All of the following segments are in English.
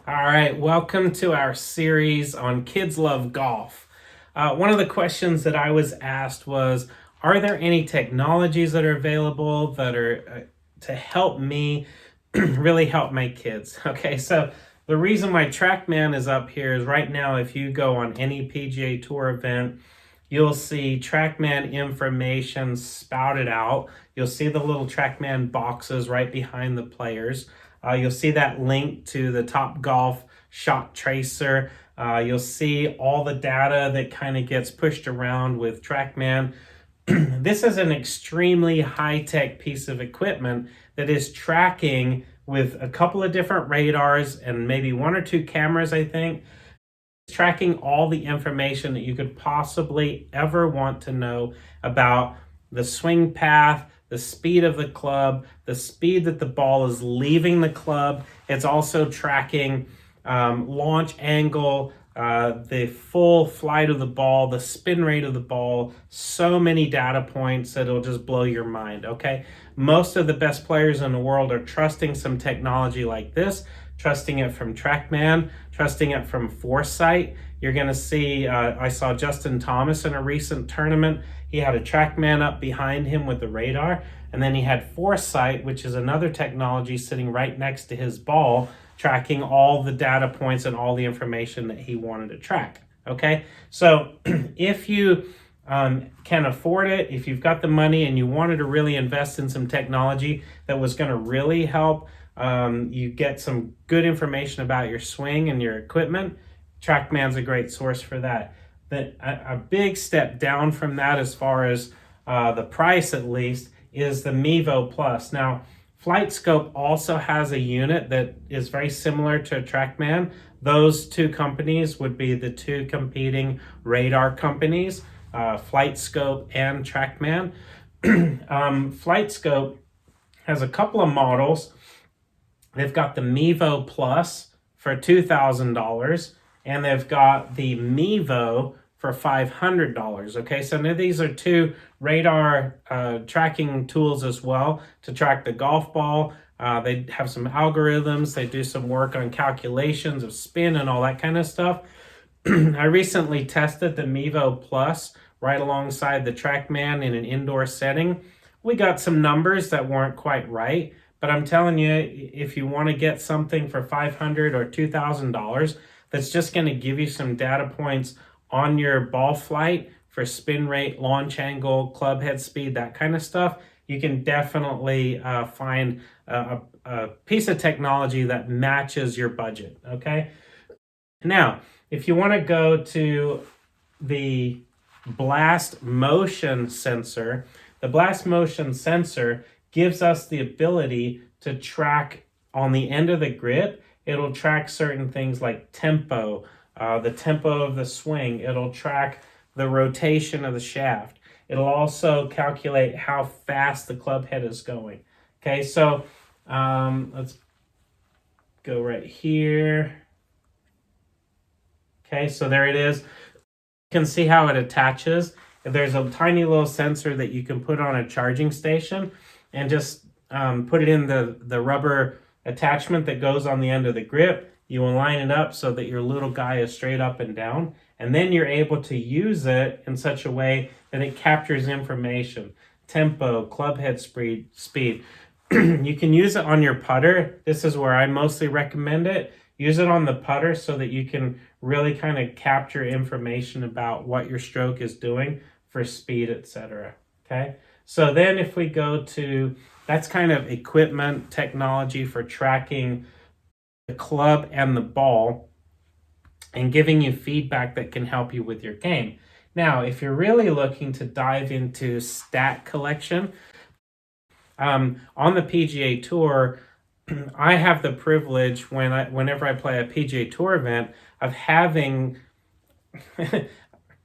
All right, welcome to our series on Kids Love Golf. One of the questions that I was asked was, are there any technologies that are available that are to help me really help my kids? Okay, so the reason why TrackMan is up here is right now, if you go on any PGA Tour event, you'll see TrackMan information spouted out. You'll see the little TrackMan boxes right behind the players. You'll see that link to the Top Golf shot tracer. You'll see all the data that kind of gets pushed around with TrackMan. This is an extremely high-tech piece of equipment that is tracking with a couple of different radars and maybe one or two cameras, I think. It's tracking all the information that you could possibly ever want to know about the swing path, the speed of the club, the speed that the ball is leaving the club. It's also tracking launch angle, the full flight of the ball, the spin rate of the ball, so many data points that it'll just blow your mind, okay? Most of the best players in the world are trusting some technology like this, trusting it from TrackMan, trusting it from Foresight. You're going to see, I saw Justin Thomas in a recent tournament. He had a TrackMan up behind him with the radar, and then he had Foresight, which is another technology sitting right next to his ball, tracking all the data points and all the information that he wanted to track. Okay, so if you can afford it, if you've got the money and you wanted to really invest in some technology that was going to really help you get some good information about your swing and your equipment, TrackMan's a great source for that. A big step down from that, as far as the price at least, is the Mevo Plus. Now, FlightScope also has a unit that is very similar to TrackMan. Those two companies would be the two competing radar companies, FlightScope and TrackMan. FlightScope has a couple of models. They've got the Mevo Plus for $2,000, and they've got the Mevo for $500. Okay, so now these are two radar tracking tools as well to track the golf ball. They have some algorithms. They do some work on calculations of spin and all that kind of stuff. I recently tested the Mevo Plus right alongside the TrackMan in an indoor setting. We got some numbers that weren't quite right, but I'm telling you, if you want to get something for $500 or $2,000 that's just going to give you some data points on your ball flight for spin rate, launch angle, club head speed, that kind of stuff, you can definitely find a piece of technology that matches your budget, okay? Now, if you want to go to the blast motion sensor, the blast motion sensor gives us the ability to track on the end of the grip. It'll track certain things like tempo, the tempo of the swing. It'll track the rotation of the shaft. It'll also calculate how fast the club head is going. Okay, so let's go right here. Okay, so there it is. You can see how it attaches. There's a tiny little sensor that you can put on a charging station and just put it in the rubber attachment that goes on the end of the grip. You align it up so that your little guy is straight up and down, and then you're able to use it in such a way that it captures information, tempo, club head speed. You can use it on your putter. This is where I mostly recommend it. Use it on the putter so that you can really kind of capture information about what your stroke is doing for speed, etc. Okay, so then if we go to, that's kind of equipment technology for tracking the club and the ball and giving you feedback that can help you with your game. Now, if you're really looking to dive into stat collection, on the PGA Tour, I have the privilege whenever I play a PGA Tour event of having a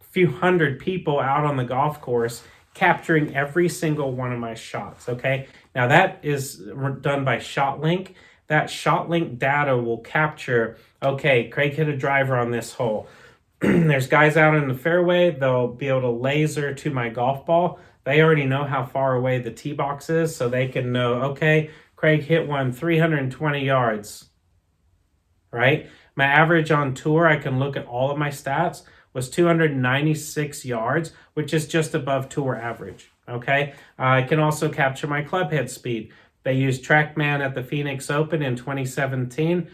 few hundred people out on the golf course capturing every single one of my shots, okay? Now that is done by ShotLink. That ShotLink data will capture, okay, Craig hit a driver on this hole. There's guys out in the fairway, they'll be able to laser to my golf ball. They already know how far away the tee box is, so they can know, okay, Craig hit one 320 yards. right? My average on tour, I can look at all of my stats, was 296 yards, which is just above tour average, okay? I can also capture my club head speed. They used TrackMan at the Phoenix Open in 2017.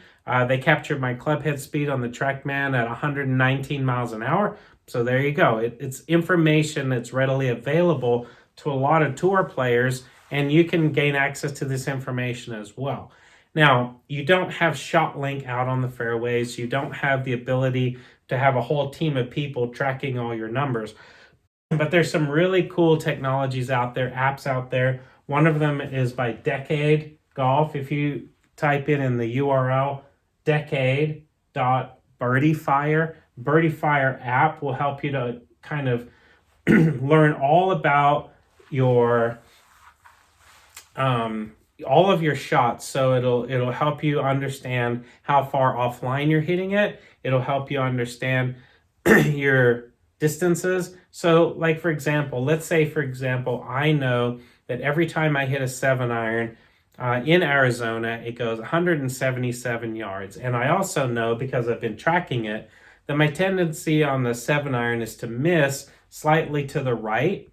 They captured my club head speed on the TrackMan at 119 miles an hour. So there you go. It's information that's readily available to a lot of tour players, and you can gain access to this information as well. Now, you don't have ShotLink out on the fairways. You don't have the ability to have a whole team of people tracking all your numbers. But there's some really cool technologies out there, apps out there. One of them is by Decade Golf. If you type in the URL decade.birdiefire, Birdiefire app will help you to kind of learn all about your all of your shots. So it'll help you understand how far offline you're hitting it. It'll help you understand your distances. So like, for example, let's say, for example, I know that every time I hit a 7-iron in Arizona, it goes 177 yards. And I also know, because I've been tracking it, that my tendency on the 7-iron is to miss slightly to the right,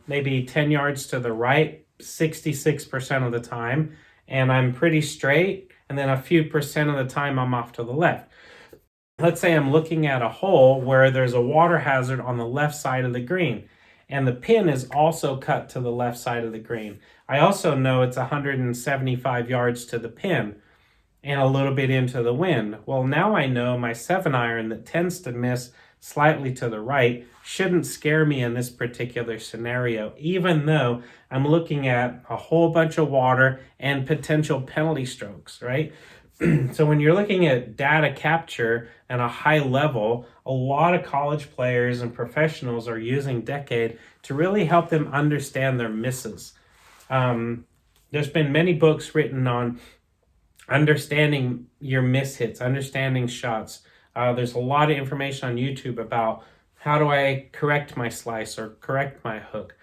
maybe 10 yards to the right, 66% of the time, and I'm pretty straight, and then a few percent of the time I'm off to the left. Let's say I'm looking at a hole where there's a water hazard on the left side of the green, and the pin is also cut to the left side of the green. I also know it's 175 yards to the pin and a little bit into the wind. Well, now I know my 7-iron that tends to miss slightly to the right shouldn't scare me in this particular scenario, even though I'm looking at a whole bunch of water and potential penalty strokes, right? So when you're looking at data capture at a high level, a lot of college players and professionals are using Decade to really help them understand their misses. There's been many books written on understanding your mishits, understanding shots. There's a lot of information on YouTube about how do I correct my slice or correct my hook.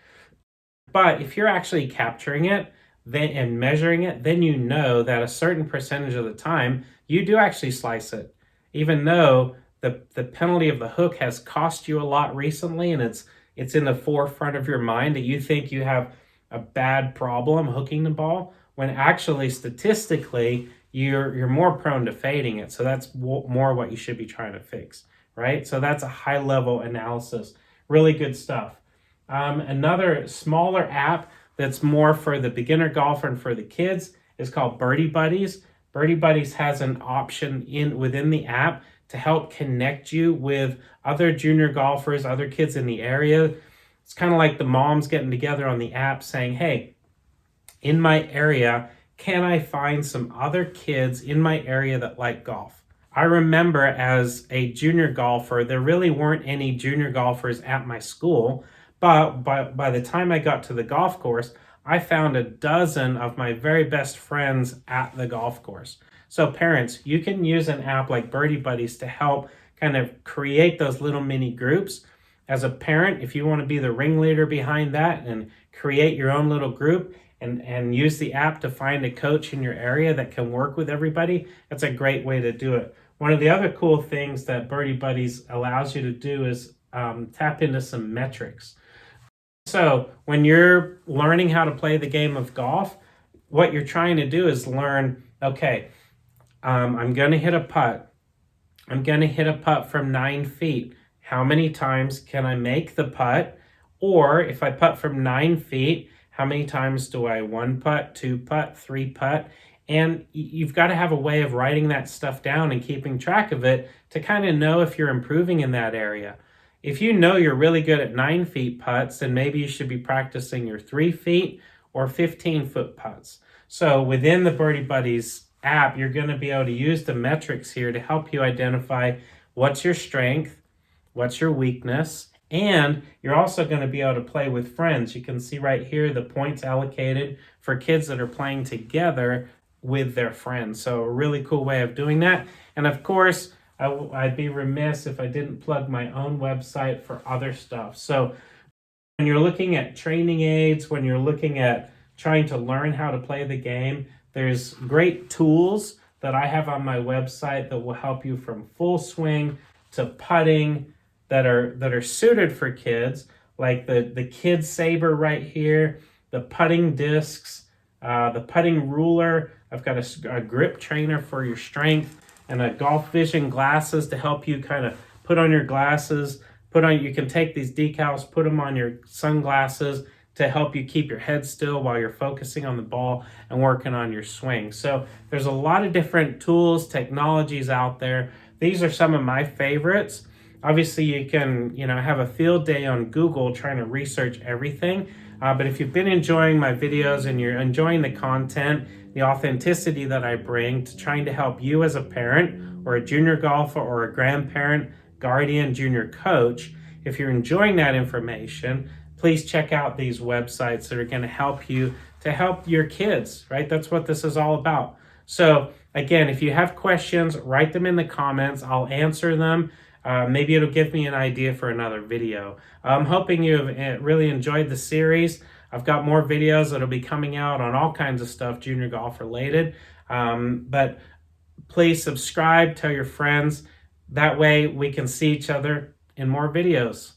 But if you're actually capturing it and measuring it, then you know that a certain percentage of the time you do actually slice it, even though the penalty of the hook has cost you a lot recently, and it's in the forefront of your mind that you think you have a bad problem hooking the ball, when actually statistically you're more prone to fading it. So that's more what you should be trying to fix, right? So that's a high level analysis. Really good stuff. Another smaller app that's more for the beginner golfer and for the kids is called Birdie Buddies. Birdie Buddies has an option within the app to help connect you with other junior golfers, other kids in the area. It's kind of like the moms getting together on the app saying, hey, in my area, can I find some other kids in my area that like golf? I remember as a junior golfer, there really weren't any junior golfers at my school, but by the time I got to the golf course, I found a dozen of my very best friends at the golf course. So parents, you can use an app like Birdie Buddies to help kind of create those little mini groups. As a parent, if you want to be the ringleader behind that and create your own little group and use the app to find a coach in your area that can work with everybody, that's a great way to do it. One of the other cool things that Birdie Buddies allows you to do is tap into some metrics. So when you're learning how to play the game of golf, what you're trying to do is learn, okay, I'm going to hit a putt. I'm going to hit a putt from 9 feet. How many times can I make the putt? Or if I putt from 9 feet, how many times do I 1 putt, 2 putt, 3 putt? And you've got to have a way of writing that stuff down and keeping track of it to kind of know if you're improving in that area. If you know you're really good at 9 feet putts, then maybe you should be practicing your 3 feet or 15-foot putts. So within the Birdie Buddies app, you're going to be able to use the metrics here to help you identify what's your strength, what's your weakness, and you're also going to be able to play with friends. You can see right here the points allocated for kids that are playing together with their friends. So a really cool way of doing that. And of course, I'd be remiss if I didn't plug my own website for other stuff. So when you're looking at training aids, when you're looking at trying to learn how to play the game, there's great tools that I have on my website that will help you from full swing to putting that are suited for kids, like the Kid Saber right here, the putting discs, the putting ruler. I've got a grip trainer for your strength, and a golf vision glasses to help you kind of put on your glasses. You can take these decals, put them on your sunglasses to help you keep your head still while you're focusing on the ball and working on your swing. So there's a lot of different tools, technologies out there. These are some of my favorites. Obviously, you can have a field day on Google trying to research everything. But if you've been enjoying my videos and you're enjoying the content, the authenticity that I bring to trying to help you as a parent or a junior golfer or a grandparent, guardian, junior coach, if you're enjoying that information, please check out these websites that are going to help you to help your kids, right? That's what this is all about. So again, if you have questions, write them in the comments. I'll answer them. Maybe it'll give me an idea for another video. I'm hoping you've really enjoyed the series. I've got more videos that'll be coming out on all kinds of stuff junior golf related. But please subscribe, tell your friends. That way we can see each other in more videos.